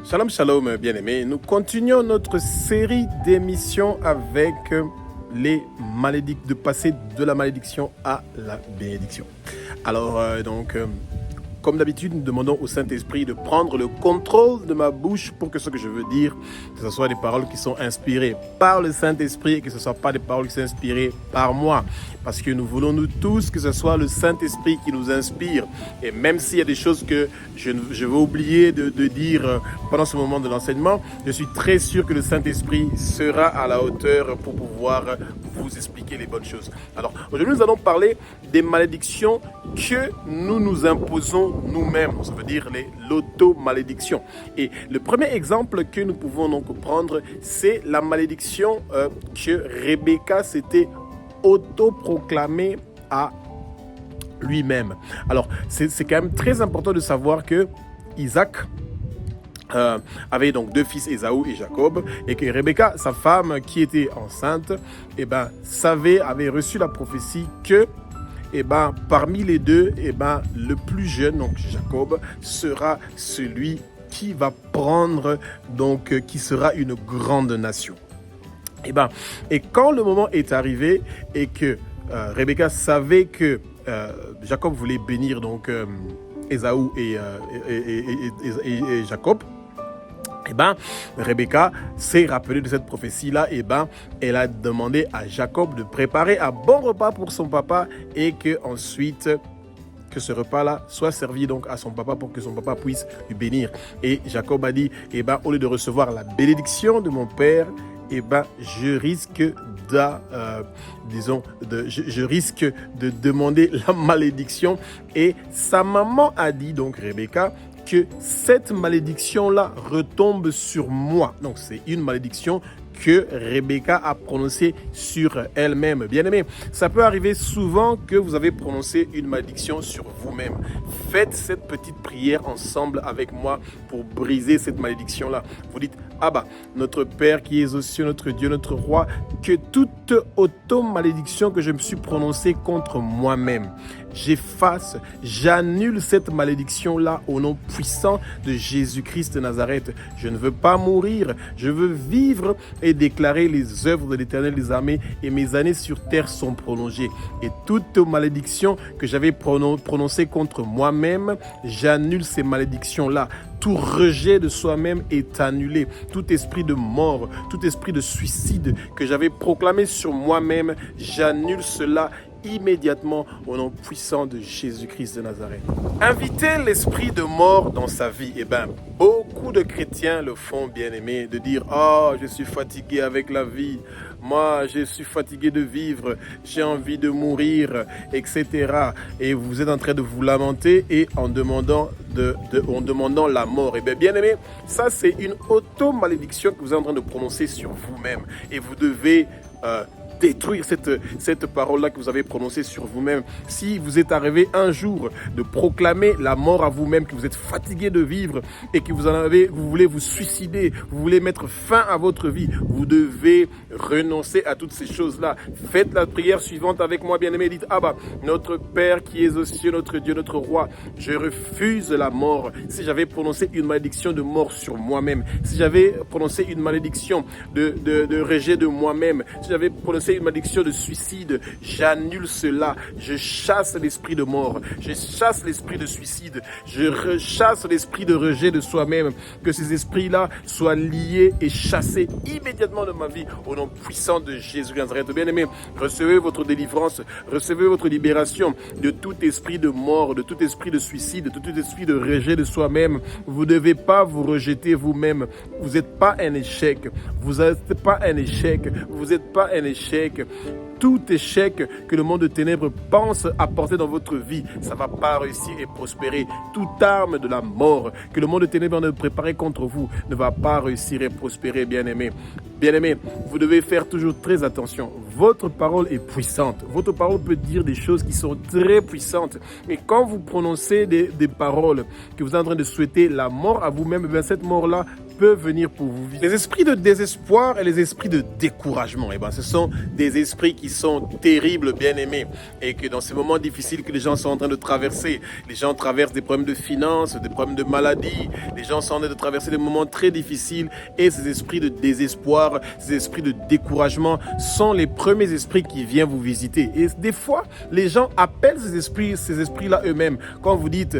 Shalom, shalom, bien-aimés. Nous continuons notre série d'émissions avec les malédictions, de passer de la malédiction à la bénédiction. Alors, comme d'habitude, nous demandons au Saint-Esprit de prendre le contrôle de ma bouche pour que ce que je veux dire, que ce soit des paroles qui sont inspirées par le Saint-Esprit et que ce ne soit pas des paroles qui sont inspirées par moi. Parce que nous voulons, nous tous, que ce soit le Saint-Esprit qui nous inspire. Et même s'il y a des choses que je vais oublier de dire pendant ce moment de l'enseignement, je suis très sûr que le Saint-Esprit sera à la hauteur pour pouvoir vous expliquer les bonnes choses. Alors, aujourd'hui, nous allons parler des malédictions que nous nous imposons nous-mêmes. Ça veut dire l'auto-malédiction. Et le premier exemple que nous pouvons donc prendre, c'est la malédiction que Rebecca s'était autoproclamée à lui-même. Alors, c'est quand même très important de savoir que Isaac avait donc deux fils, Ésaü et Jacob, et que Rebecca, sa femme qui était enceinte, avait reçu la prophétie que parmi les deux, le plus jeune, donc Jacob, sera celui qui va prendre, qui sera une grande nation. Et quand le moment est arrivé et que Rebecca savait que Jacob voulait bénir Ésaü et Jacob, Rebecca s'est rappelée de cette prophétie-là, elle a demandé à Jacob de préparer un bon repas pour son papa et que ensuite que ce repas-là soit servi donc à son papa pour que son papa puisse lui bénir. Et Jacob a dit, au lieu de recevoir la bénédiction de mon père, je risque je risque de demander la malédiction. Et sa maman a dit, donc Rebecca, que cette malédiction-là retombe sur moi. Donc, c'est une malédiction que Rebecca a prononcée sur elle-même. Bien-aimé, ça peut arriver souvent que vous avez prononcé une malédiction sur vous-même. Faites cette petite prière ensemble avec moi pour briser cette malédiction-là. Vous dites, notre Père qui es aux cieux, notre Dieu, notre Roi, que toute auto-malédiction que je me suis prononcée contre moi-même, j'efface, j'annule cette malédiction-là au nom puissant de Jésus-Christ de Nazareth. Je ne veux pas mourir, je veux vivre et déclarer les œuvres de l'Éternel des armées, et mes années sur terre sont prolongées. Et toute malédiction que j'avais prononcée contre moi-même, j'annule ces malédictions-là. Tout rejet de soi-même est annulé. Tout esprit de mort, tout esprit de suicide que j'avais proclamé sur moi-même, j'annule cela immédiatement au nom puissant de Jésus-Christ de Nazareth. Inviter l'esprit de mort dans sa vie, beaucoup de chrétiens le font, bien-aimés, de dire « Oh, je suis fatigué avec la vie, moi je suis fatigué de vivre, j'ai envie de mourir, etc. » Et vous êtes en train de vous lamenter et en demandant la mort. Bien-aimés, ça c'est une auto-malédiction que vous êtes en train de prononcer sur vous-même. Et vous devez détruire cette parole-là que vous avez prononcée sur vous-même. Si vous êtes arrivé un jour de proclamer la mort à vous-même, que vous êtes fatigué de vivre et que vous voulez vous suicider, vous voulez mettre fin à votre vie, vous devez renoncer à toutes ces choses-là. Faites la prière suivante avec moi, bien-aimé. Dites, notre Père qui es aux cieux, notre Dieu, notre Roi, je refuse la mort. Si j'avais prononcé une malédiction de mort sur moi-même, si j'avais prononcé une malédiction de rejet de moi-même, si j'avais prononcé une malédiction de suicide, j'annule cela. Je chasse l'esprit de mort, je chasse l'esprit de suicide, je chasse l'esprit de rejet de soi-même. Que ces esprits-là soient liés et chassés immédiatement de ma vie au nom puissant de Jésus de Nazareth. Bien-aimés, recevez votre délivrance, recevez votre libération de tout esprit de mort, de tout esprit de suicide, de tout esprit de rejet de soi-même. Vous ne devez pas vous rejeter vous-même. Vous n'êtes pas un échec. Vous n'êtes pas un échec. Vous n'êtes pas un échec. Tout échec que le monde de ténèbres pense apporter dans votre vie, ça ne va pas réussir et prospérer. Toute arme de la mort que le monde de ténèbres a préparée contre vous ne va pas réussir et prospérer, bien-aimés. Bien-aimés, vous devez faire toujours très attention. Votre parole est puissante. Votre parole peut dire des choses qui sont très puissantes. Mais quand vous prononcez des paroles que vous êtes en train de souhaiter la mort à vous-même, cette mort-là peut venir pour vous visiter. Les esprits de désespoir et les esprits de découragement, ce sont des esprits qui sont terribles, bien-aimés, et que dans ces moments difficiles que les gens sont en train de traverser, les gens traversent des problèmes de finances, des problèmes de maladie, les gens sont en train de traverser des moments très difficiles, et ces esprits de désespoir, ces esprits de découragement sont les premiers esprits qui viennent vous visiter. Et des fois, les gens appellent ces esprits-là eux-mêmes. Quand vous dites,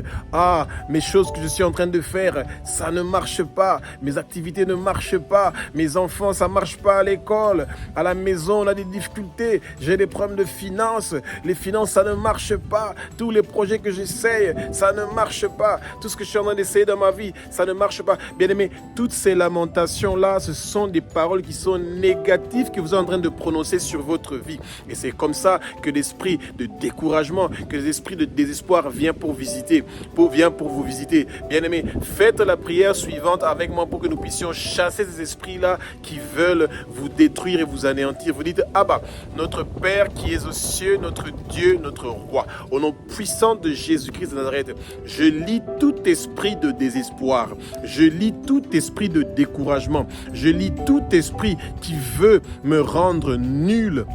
mes choses que je suis en train de faire, ça ne marche pas, mes activités ne marchent pas, mes enfants, ça ne marche pas à l'école, à la maison, on a des difficultés, j'ai des problèmes de finances, les finances, ça ne marche pas, tous les projets que j'essaye, ça ne marche pas, tout ce que je suis en train d'essayer dans ma vie, ça ne marche pas. Bien aimé, toutes ces lamentations-là, ce sont des paroles qui sont négatives que vous êtes en train de prononcer sur votre vie. Et c'est comme ça que l'esprit de découragement, que l'esprit de désespoir vient pour vous visiter. Bien aimé, faites la prière suivante avec moi pour que nous puissions chasser ces esprits-là qui veulent vous détruire et vous anéantir. Vous dites, Abba, notre Père qui es aux cieux, notre Dieu, notre Roi, au nom puissant de Jésus-Christ de Nazareth, je lis tout esprit de désespoir, je lis tout esprit de découragement, je lis tout esprit qui veut me rendre nul,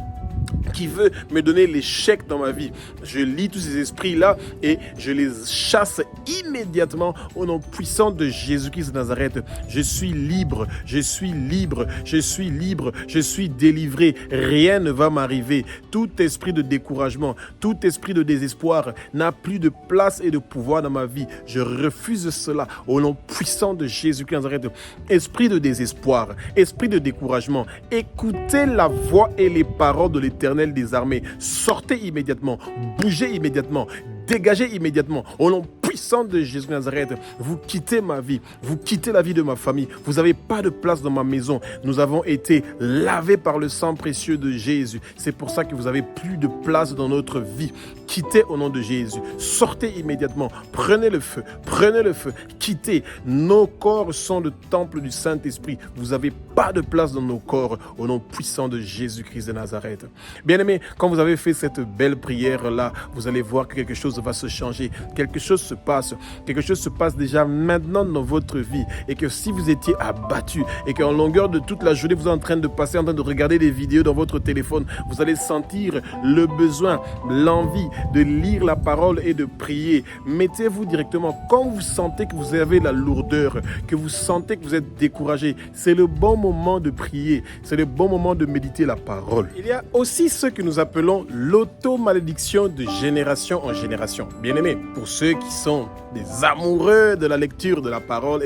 qui veut me donner l'échec dans ma vie. Je lis tous ces esprits-là et je les chasse immédiatement au nom puissant de Jésus-Christ de Nazareth. Je suis libre, je suis libre, je suis libre, je suis délivré. Rien ne va m'arriver. Tout esprit de découragement, tout esprit de désespoir n'a plus de place et de pouvoir dans ma vie. Je refuse cela au nom puissant de Jésus-Christ de Nazareth. Esprit de désespoir, esprit de découragement, écoutez la voix et les paroles de l'Éternel des armées. Sortez immédiatement, bougez immédiatement, dégagez immédiatement. Au nom puissant de Jésus de Nazareth, vous quittez ma vie, vous quittez la vie de ma famille. Vous n'avez pas de place dans ma maison. Nous avons été lavés par le sang précieux de Jésus. C'est pour ça que vous n'avez plus de place dans notre vie. Quittez au nom de Jésus. Sortez immédiatement. Prenez le feu. Prenez le feu. Quittez. Nos corps sont le temple du Saint-Esprit. Vous n'avez pas de place dans nos corps au nom puissant de Jésus-Christ de Nazareth. Bien-aimés, quand vous avez fait cette belle prière-là, vous allez voir que quelque chose va se changer. Quelque chose se passe. Quelque chose se passe déjà maintenant dans votre vie. Et que si vous étiez abattu et qu'en longueur de toute la journée, vous êtes en train de passer, en train de regarder des vidéos dans votre téléphone, vous allez sentir le besoin, l'envie de lire la parole et de prier. Mettez-vous directement. Quand vous sentez que vous avez la lourdeur, que vous sentez que vous êtes découragé, c'est le bon moment de prier. C'est le bon moment de méditer la parole. Il y a aussi ce que nous appelons l'auto-malédiction de génération en génération. Bien aimé, pour ceux qui sont des amoureux de la lecture de la parole,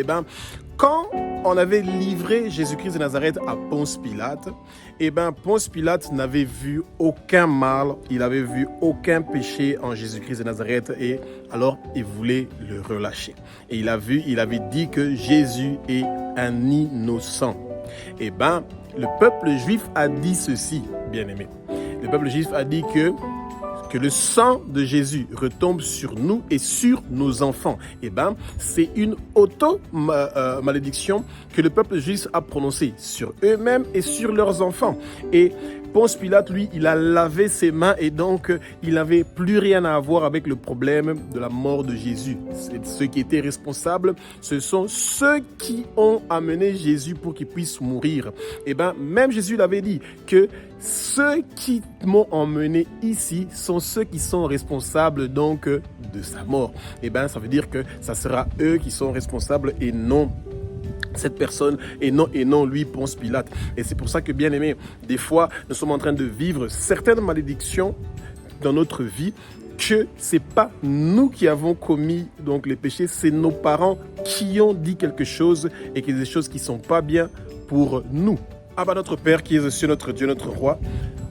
quand on avait livré Jésus-Christ de Nazareth à Ponce Pilate, Ponce Pilate n'avait vu aucun mal, il n'avait vu aucun péché en Jésus-Christ de Nazareth et alors il voulait le relâcher. Et il avait dit que Jésus est un innocent. Le peuple juif a dit ceci, bien aimé. Le peuple juif a dit que le sang de Jésus retombe sur nous et sur nos enfants. C'est une auto-malédiction que le peuple juif a prononcée sur eux-mêmes et sur leurs enfants. Et Ponce Pilate, lui, il a lavé ses mains et donc il n'avait plus rien à voir avec le problème de la mort de Jésus. Ceux qui étaient responsables, ce sont ceux qui ont amené Jésus pour qu'il puisse mourir. Même Jésus l'avait dit que ceux qui m'ont emmené ici sont ceux qui sont responsables donc de sa mort. Ça veut dire que ça sera eux qui sont responsables et non cette personne et non lui, Ponce Pilate. Et c'est pour ça que, bien aimé, des fois, nous sommes en train de vivre certaines malédictions dans notre vie que c'est pas nous qui avons commis donc les péchés, c'est nos parents qui ont dit quelque chose et que des choses qui sont pas bien pour nous. Notre Père qui es aux cieux, notre Dieu, notre Roi,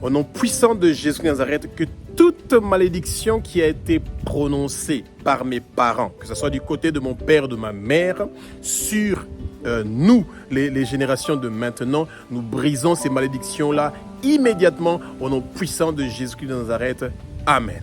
au nom puissant de Jésus de Nazareth, que toute malédiction qui a été prononcée par mes parents, que ce soit du côté de mon père, de ma mère, sur nous, les générations de maintenant, nous brisons ces malédictions-là immédiatement au nom puissant de Jésus-Christ de Nazareth. Amen.